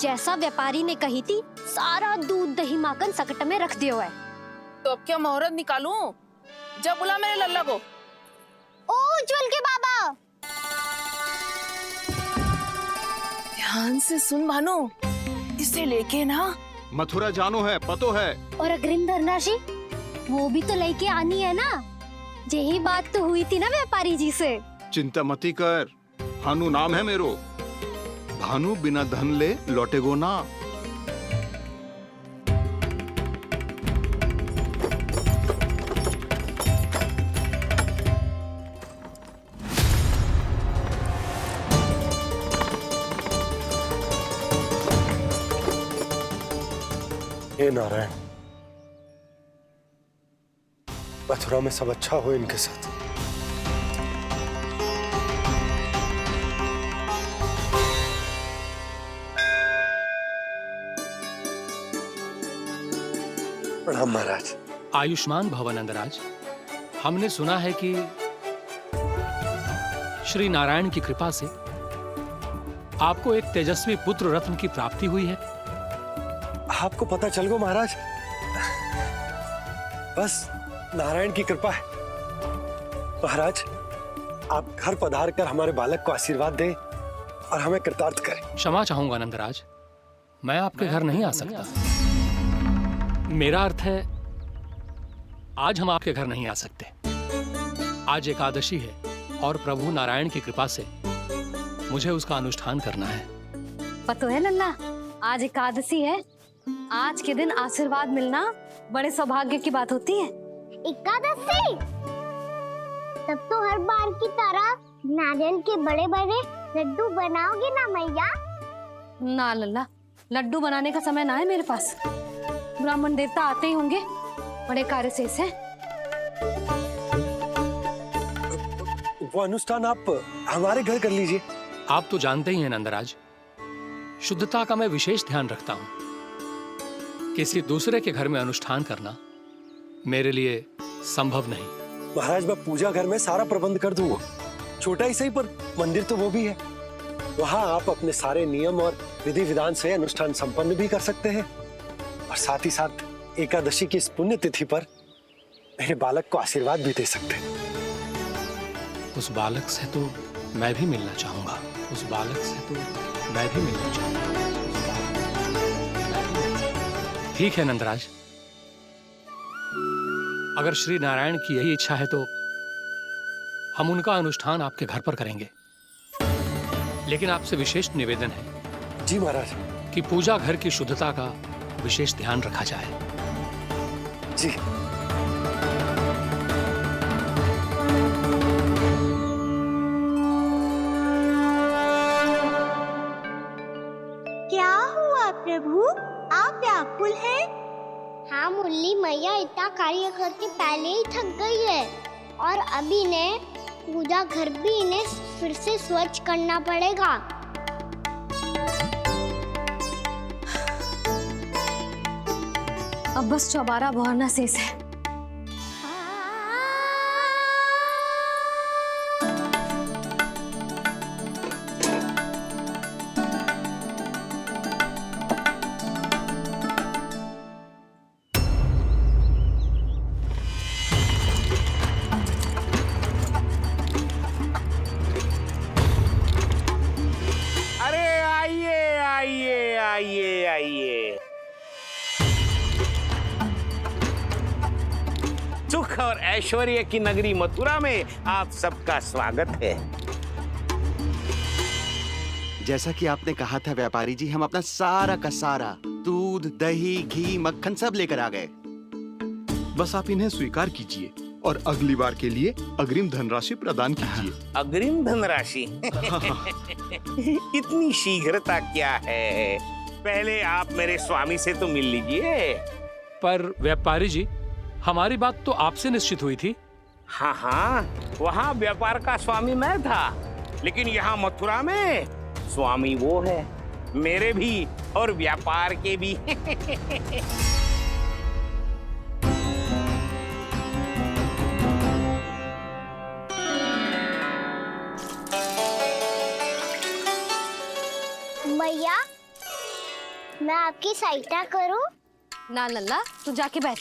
जैसा व्यापारी ने कही थी, सारा दूध दही माखन सकट में रख दियो है। तो अब क्या मुहूर्त निकालूं? जब बुला मेरे लल्ला को। ओ उज्जवल के बाबा, ध्यान से सुन भानु, इसे लेके ना मथुरा जानो है, पतो है। और अग्रिम धनराशि वो भी तो लेके आनी है ना। यही बात तो हुई थी ना व्यापारी जी से। चिंता मती कर, भानु नाम है मेरो। भानु बिना धन ले लौटेगो ना। हे नारायण, मथुरा में सब अच्छा हो इनके साथ। प्रणाम महाराज। आयुष्मान भव नंदराज। हमने सुना है कि श्री नारायण की कृपा से आपको एक तेजस्वी पुत्र रत्न की प्राप्ति हुई है। आपको पता चल गो महाराज, बस नारायण की कृपा है। महाराज, आप घर पधार कर हमारे बालक को आशीर्वाद दें और हमें कृतार्थ करें। क्षमा चाहूंगा नंदराज, मैं आपके घर नहीं आ सकता। मेरा अर्थ है, आज हम आपके घर नहीं आ सकते। आज एकादशी है और प्रभु नारायण की कृपा से मुझे उसका अनुष्ठान करना है। पतो है लल्ला, आज एकादशी है। आज के दिन आशीर्वाद मिलना बड़े सौभाग्य की बात होती है। एकादशी? तब तो हर बार की तरह नारियल के बड़े बड़े लड्डू बनाओगे ना मैया? ना लल्ला, लड्डू बनाने का समय ना है मेरे पास। ब्राह्मण देवता आते ही होंगे, बड़े कार्य शेष है। वो अनुष्ठान आप हमारे घर कर लीजिए। आप तो जानते ही हैं नंदराज, शुद्धता का मैं विशेष ध्यान रखता हूं। किसी दूसरे के घर में अनुष्ठान करना मेरे लिए संभव नहीं। महाराज, मैं पूजा घर में सारा प्रबंध कर दूंगा। छोटा ही सही, पर मंदिर तो वो भी है। वहां आप अपने सारे नियम और विधि विधान से अनुष्ठान संपन्न भी कर सकते हैं और साथ ही साथ एकादशी की इस पुण्य तिथि पर मेरे बालक को आशीर्वाद भी दे सकते हैं। उस बालक से तो मैं भी मिलना चाहूंगा। उस बालक से तो मैं भी मिलना चाहूंगा। ठीक है नंदराज, अगर श्री नारायण की यही इच्छा है तो हम उनका अनुष्ठान आपके घर पर करेंगे। लेकिन आपसे विशेष निवेदन है। जी महाराज। कि पूजा घर की शुद्धता का विशेष ध्यान रखा जाए। जी। क्या हुआ प्रभु, आप व्याकुल हैं? हाँ मुरली मैया इतना कार्य करके पहले ही थक गई है और अभी ने पूजा घर भी इन्हें फिर से स्वच्छ करना पड़ेगा। अब बस चौबारा बहाना शेष है। आइए। सुख और ऐश्वर्य की नगरी मथुरा में आप सबका स्वागत है। जैसा कि आपने कहा था व्यापारी जी, हम अपना सारा का सारा दूध, दही, घी, मक्खन सब लेकर आ गए। बस आप इन्हें स्वीकार कीजिए और अगली बार के लिए अग्रिम धनराशि प्रदान कीजिए। अग्रिम धनराशि? इतनी शीघ्रता क्या है? पहले आप मेरे स्वामी से तो मिल लीजिए। पर व्यापारी जी, हमारी बात तो आपसे निश्चित हुई थी। हाँ, वहाँ व्यापार का स्वामी मैं था, लेकिन यहाँ मथुरा में स्वामी वो है, मेरे भी और व्यापार के भी। भैया, मैं आपकी सहायता करूं? ना लल्ला, तू जाके बैठ।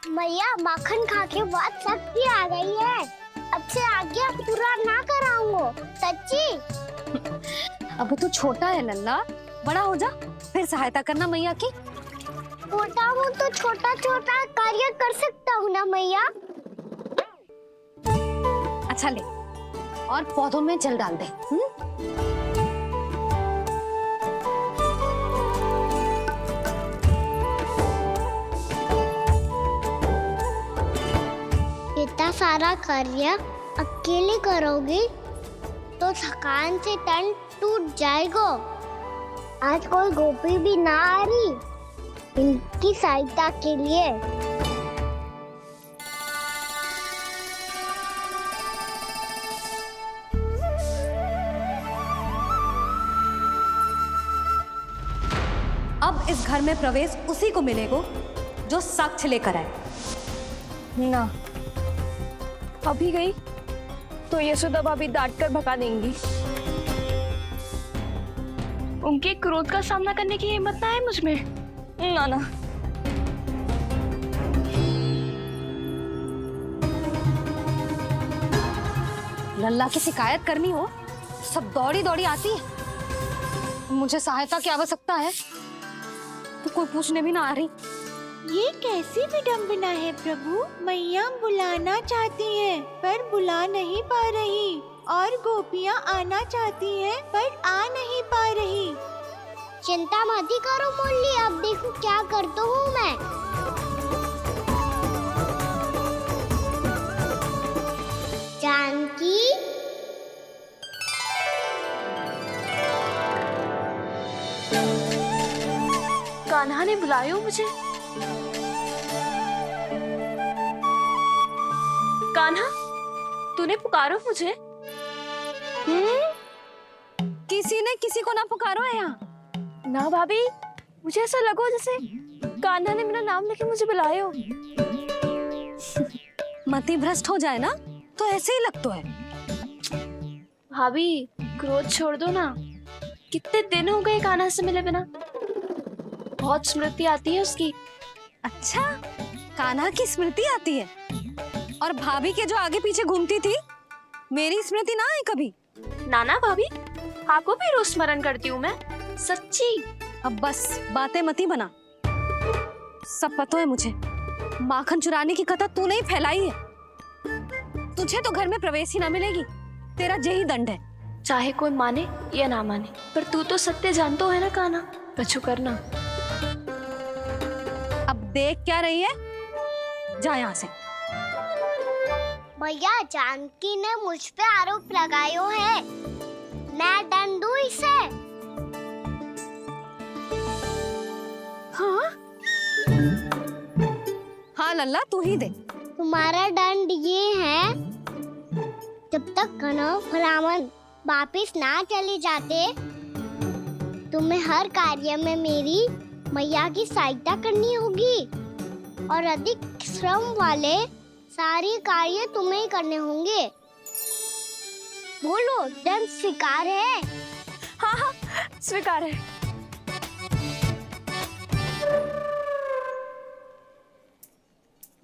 मैया माखन खा के बहुत शक्ति आ गई है। अब से आगे पूरा ना कराऊंगा, सच्ची। अब तू छोटा है लल्ला, बड़ा हो जा फिर सहायता करना मैया की। छोटा हूँ तो छोटा छोटा कार्य कर सकता हूँ ना मैया। अच्छा ले, और पौधों में जल डाल दे। इतना सारा कार्य अकेले करोगे तो थकान से तन टूट जाएगा। आज कोई गोपी भी ना आ रही इनकी सहायता के लिए। अब इस घर में प्रवेश उसी को मिलेगा जो साक्ष्य लेकर आए। ना, अभी गई तो यशोदा भाभी डांट कर भगा देंगी। उनके क्रोध का सामना करने की हिम्मत ना है मुझ में। ना ना, लल्ला की शिकायत करनी हो सब दौड़ी दौड़ी आती है। मुझे सहायता की आवश्यकता है तो कोई पूछने भी ना आ रही। ये कैसी विडंबना है प्रभु। मैया बुलाना चाहती हैं पर बुला नहीं पा रही, और गोपियाँ आना चाहती हैं पर आ नहीं पा रही। चिंता मत ही करो मुरली, अब देखो क्या करता हूँ मैं। जानकी, कान्हा ने बुलाया मुझे। कान्हा, तूने पुकारो मुझे। किसी ने किसी को ना पुकारो है यहाँ। ना भाभी, मुझे ऐसा लगो जैसे कान्हा ने मेरा नाम लेके मुझे बुलाया हो। मति भ्रष्ट हो जाए ना तो ऐसे ही लगता है। भाभी, क्रोध छोड़ दो ना। कितने दिन हो गए कान्हा से मिले बिना। बहुत स्मृति आती है उसकी। अच्छा, कान्हा की स्मृति आती है? और भाभी के जो आगे पीछे घूमती थी, मेरी स्मृति ना आई कभी? नाना भाभी, आपको भी रोज स्मरण करती हूँ मैं, सच्ची। अब बस बातें मत ही बना। सब पता है मुझे, माखन चुराने की कथा तूने ही फैलाई है। तुझे तो घर में प्रवेश ही ना मिलेगी, तेरा यही दंड है। चाहे कोई माने या ना माने, पर तू तो सत्य जानतो है ना कान्हा। कछु करना। अब देख क्या रही है, जा यहाँ से। भैया जानकी ने मुझ पे आरोप लगायो है, मैं दंड दूं इसे? हाँ हाँ लल्ला, तू ही दे। तुम्हारा दंड ये है, जब तक कनव ब्राह्मण वापिस ना चले जाते, तुम्हें हर कार्य में मेरी मैया की सहायता करनी होगी, और अधिक श्रम वाले सारे कार्य तुम्हें ही करने होंगे। बोलो, दंड स्वीकार है? हाँ हाँ, स्वीकार है।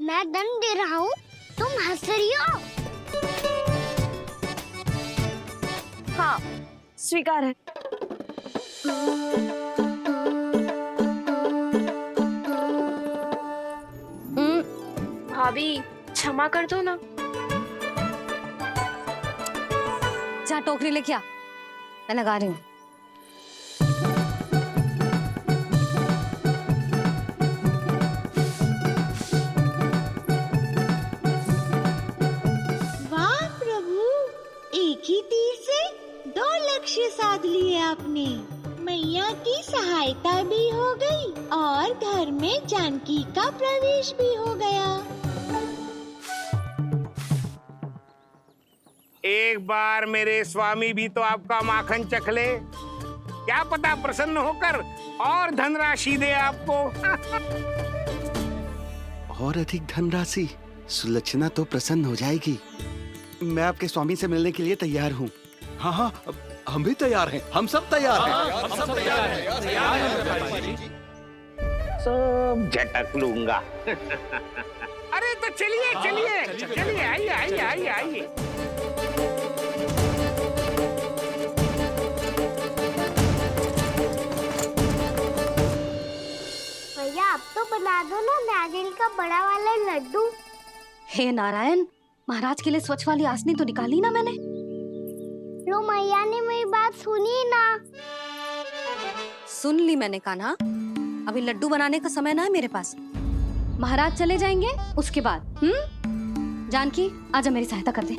मैं दंड दे रहा हूँ, तुम हंस रही हो? हाँ, स्वीकार है। भाभी, क्षमा कर दो ना। जा टोकरी लेके आ, मैं लगा रही हूँ। वाह प्रभु, एक ही तीर से 2 लक्ष्य साध लिए आपने। मैया की सहायता भी हो गई और घर में जानकी का प्रवेश भी हो गया। एक बार मेरे स्वामी भी तो आपका माखन चख ले, क्या पता प्रसन्न होकर और धनराशि दे आपको। और अधिक धनराशि? सुलक्षणा तो प्रसन्न हो जाएगी। मैं आपके स्वामी से मिलने के लिए तैयार हूँ। हाँ हाँ, हम भी तैयार हैं, हम सब तैयार हैं। हम सब तैयार हैं। तैयार हैं व्यापारी जी। सब झटक लूंगा। अरे तो चलिए चलिए चलिए, आइए आइए आइए आइए। भैया आप तो बना दो ना नारियल का बड़ा वाला लड्डू। हे नारायण, महाराज के लिए स्वच्छ वाली आसनी तो निकाली ना मैंने। लो मैया ने मेरी बात सुनी ना। सुन ली मैंने कान्हा, अभी लड्डू बनाने का समय ना है मेरे पास। महाराज चले जाएंगे उसके बाद। जानकी आजा मेरी सहायता कर दे।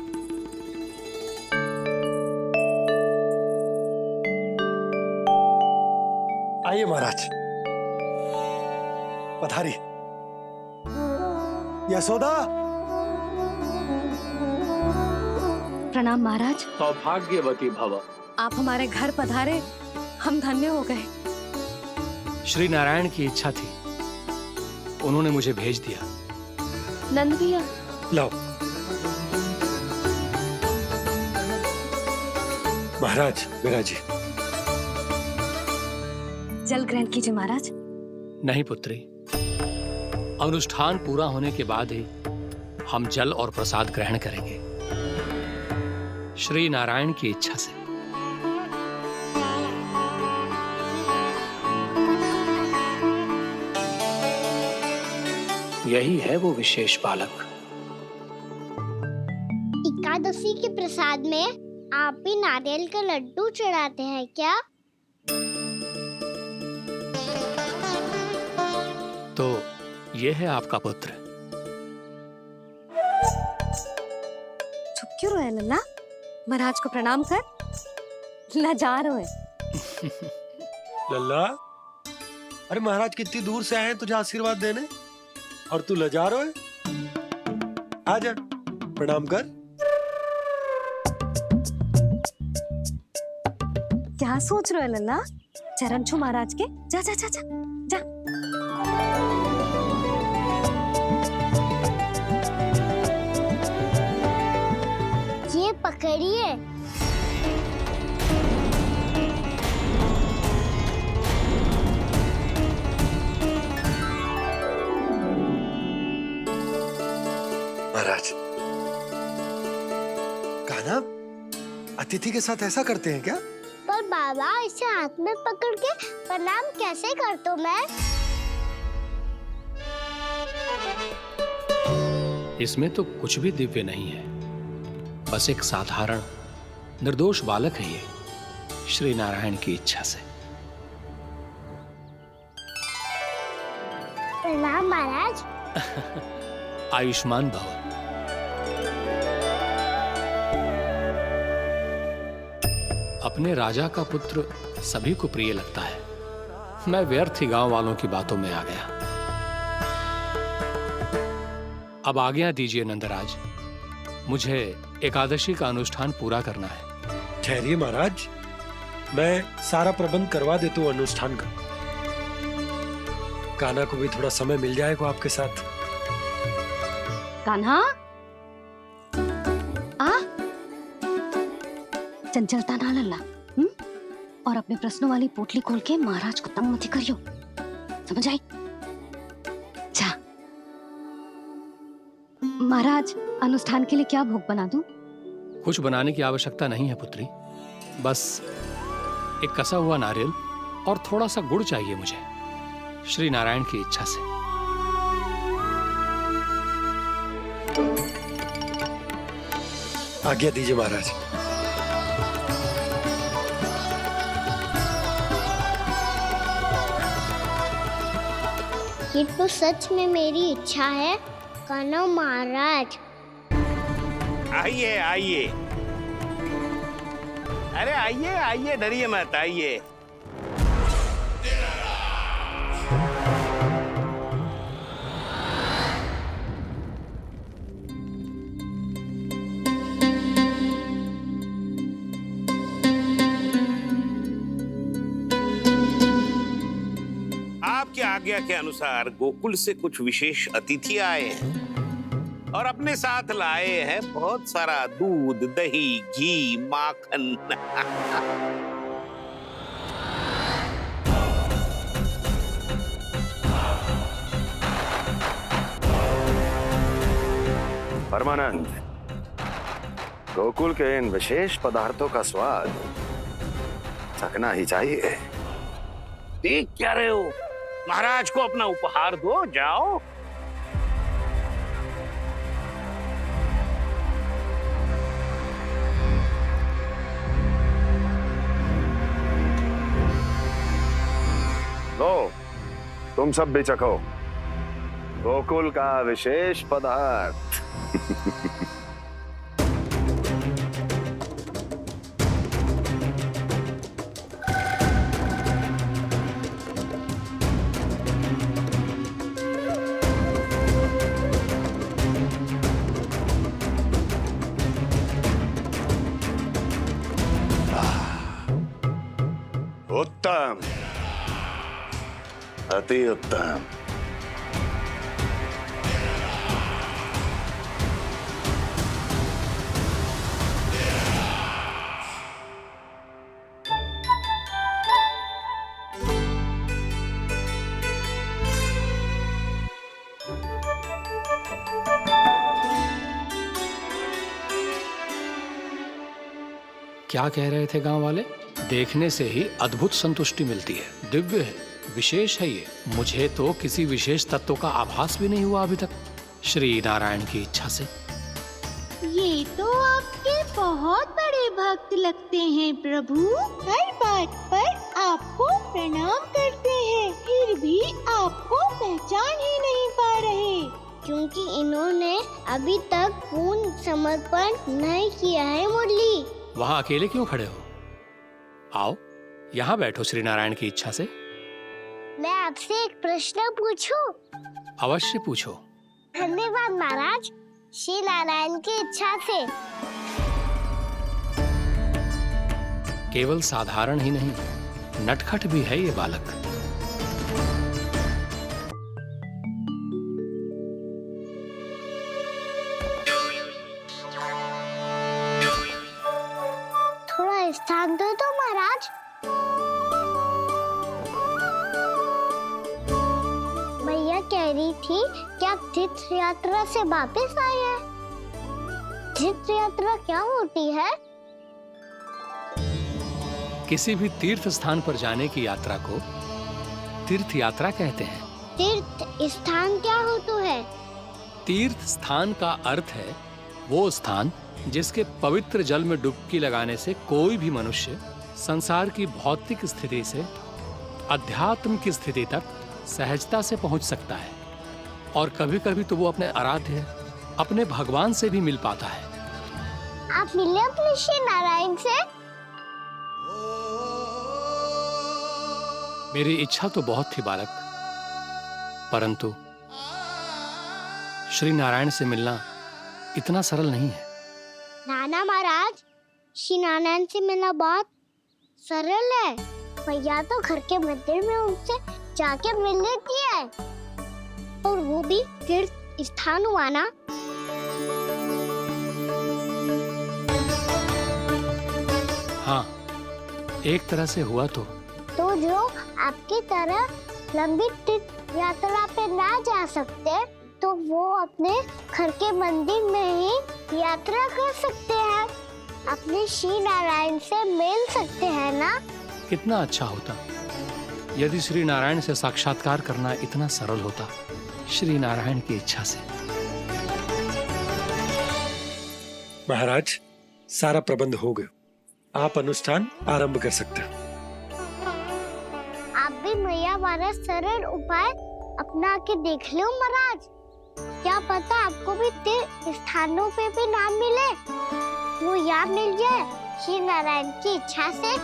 आइए महाराज, पधारी। यशोदा, प्रणाम महाराज। सौभाग्यवती भव। आप हमारे घर पधारे, हम धन्य हो गए। श्री नारायण की इच्छा थी, उन्होंने मुझे भेज दिया। नंद भैया, लाओ। महाराज, विराजी। जल ग्रहण कीजिए महाराज। नहीं पुत्री, अनुष्ठान पूरा होने के बाद ही हम जल और प्रसाद ग्रहण करेंगे, श्री नारायण की इच्छा से। यही है वो विशेष बालक। एकादशी के प्रसाद में आप भी नारियल का लड्डू चढ़ाते हैं क्या? तो ये है आपका पुत्र। चुप क्यों रहे लल्ला? महाराज को प्रणाम कर। लाजार हुए। लल्ला, अरे महाराज कितनी दूर से आए हैं तुझे आशीर्वाद देने, और तू लजा रहा है। आजा, प्रणाम कर। क्या सोच रहे हो लल्ला? चरण छू महाराज के। जा जा जा जा जा। ये पकड़िए। महाराज, कान्हा, अतिथि के साथ ऐसा करते हैं क्या? पर बाबा, इसे हाथ में पकड़ के प्रणाम कैसे करता हूँ मैं? इसमें तो कुछ भी दिव्य नहीं है, बस एक साधारण निर्दोष बालक है ये, श्री नारायण की इच्छा से। प्रणाम महाराज। आयुष्मान भव। अपने राजा का पुत्र सभी को प्रिय लगता है। मैं व्यर्थ ही गांव वालों की बातों में आ गया। अब आज्ञा दीजिए नंदराज, मुझे एकादशी का अनुष्ठान पूरा करना है। ठहरिए महाराज, मैं सारा प्रबंध करवा देता हूँ अनुष्ठान का। कान्हा को भी थोड़ा समय मिल जाएगा आपके साथ। कान्हा, आ चंचलता ना लल्ला। और अपने प्रश्नों वाली पोटली खोल के महाराज को तंग मत करियो, समझ आई? जा। महाराज, अनुष्ठान के लिए क्या भोग बना दूं? कुछ बनाने की आवश्यकता नहीं है पुत्री, बस एक कसा हुआ नारियल और थोड़ा सा गुड़ चाहिए मुझे, श्री नारायण की इच्छा से। आज्ञा दीजिए महाराज। ये तो सच में मेरी इच्छा है। कान्हा महाराज, आइए आइए, अरे आइए आइए, डरिए मत, आइए। आपकी आज्ञा के अनुसार गोकुल से कुछ विशेष अतिथि आए हैं। और अपने साथ लाए हैं बहुत सारा दूध, दही, घी, माखन। परमानंद, गोकुल के इन विशेष पदार्थों का स्वाद चखना ही चाहिए। देख क्या रहे हो? महाराज को अपना उपहार दो, जाओ। लो, तुम सब भी चखो गोकुल का विशेष पदार्थ। उत्तम, अति उत्तम। क्या कह रहे थे गांव वाले? देखने से ही अद्भुत संतुष्टि मिलती है, दिव्य है, विशेष है ये। मुझे तो किसी विशेष तत्व का आभास भी नहीं हुआ अभी तक, श्री नारायण की इच्छा से। ये तो आपके बहुत बड़े भक्त लगते हैं प्रभु। हर बात पर आपको प्रणाम करते हैं, फिर भी आपको पहचान ही नहीं पा रहे। क्योंकि इन्होंने अभी तक पूर्ण समर्पण नहीं किया है मुरली। वहां अकेले क्यों खड़े हो? आओ यहाँ बैठो श्री नारायण की इच्छा से। मैं आपसे एक प्रश्न पूछूं? अवश्य पूछो। धन्यवाद महाराज, श्री नारायण की इच्छा से। केवल साधारण ही नहीं, नटखट भी है ये बालक। थोड़ा स्थान दो तो महाराज। भैया कह रही थी कि आप तीर्थ यात्रा से वापस आए हैं। तीर्थ यात्रा क्या होती है? किसी भी तीर्थ स्थान पर जाने की यात्रा को तीर्थ यात्रा कहते हैं। तीर्थ स्थान क्या होता है? तीर्थ स्थान का अर्थ है वो स्थान जिसके पवित्र जल में डुबकी लगाने से कोई भी मनुष्य संसार की भौतिक स्थिति से अध्यात्म की स्थिति तक सहजता से पहुंच सकता है, और कभी-कभी तो वो अपने आराध्य, अपने भगवान से भी मिल पाता है। आप मिले अपने श्री नारायण से? मेरी इच्छा तो बहुत थी बालक, परंतु श्री नारायण से मिलना इतना सरल नहीं है। नाना महाराज, श्री नारायण से मिलना बहुत सरल है। भैया तो घर के मंदिर में उनसे जाके मिल लेती है, और वो भी तीर्थ स्थान हुआ ना। हाँ, एक तरह से हुआ तो जो आपकी तरह लंबी तीर्थ यात्रा पे ना जा सकते, तो वो अपने घर के मंदिर में ही यात्रा कर सकते हैं, अपने श्री नारायण से मिल सकते हैं ना। कितना अच्छा होता यदि श्री नारायण से साक्षात्कार करना इतना सरल होता, श्री नारायण की इच्छा से। महाराज, सारा प्रबंध हो गया, आप अनुष्ठान आरंभ कर सकते हैं। आप भी मैया वाला सरल उपाय अपना के देख लो महाराज। क्या पता आपको भी तीर्थ स्थानों पे भी नाम मिले, वो याद मिल जाए श्री नारायण की इच्छा से।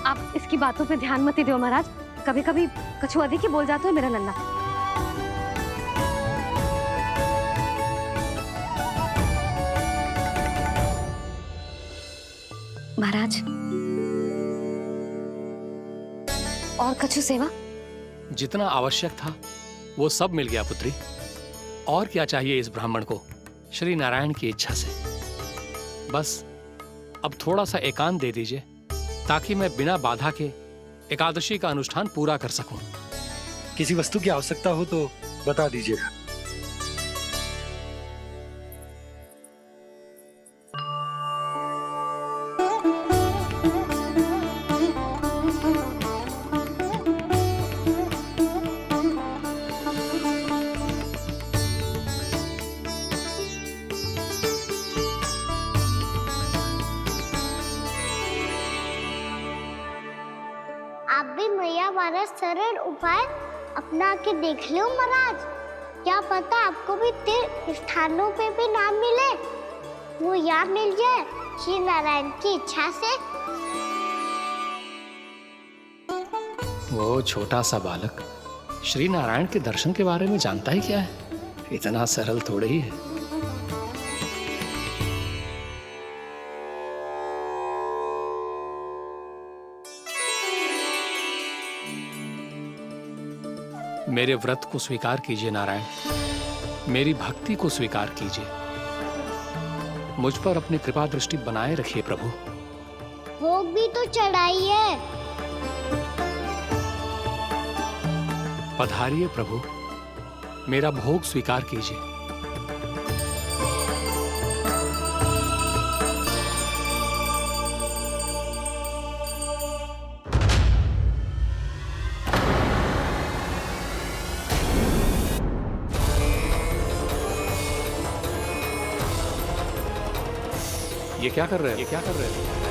आप इसकी बातों पे ध्यान मत दो महाराज, कभी कभी कछु अधिक ही बोल जाते हो मेरा लल्ला। महाराज, और कछु सेवा? जितना आवश्यक था वो सब मिल गया पुत्री। और क्या चाहिए इस ब्राह्मण को श्री नारायण की इच्छा से। बस अब थोड़ा सा एकांत दे दीजिए ताकि मैं बिना बाधा के एकादशी का अनुष्ठान पूरा कर सकूं। किसी वस्तु की आवश्यकता हो तो बता दीजिएगा। आप भी मैया वाला सरल उपाय अपना के देख लो महाराज। क्या पता आपको भी तीर्थ स्थानों पे भी नाम मिले, वो यहाँ मिल जाए श्री नारायण की इच्छा से। वो छोटा सा बालक श्री नारायण के दर्शन के बारे में जानता ही क्या है? इतना सरल थोड़े ही है। मेरे व्रत को स्वीकार कीजिए नारायण, मेरी भक्ति को स्वीकार कीजिए। मुझ पर अपनी कृपा दृष्टि बनाए रखिए प्रभु। भोग भी तो चढ़ाइए। पधारिए प्रभु, मेरा भोग स्वीकार कीजिए। ये क्या कर रहे हैं?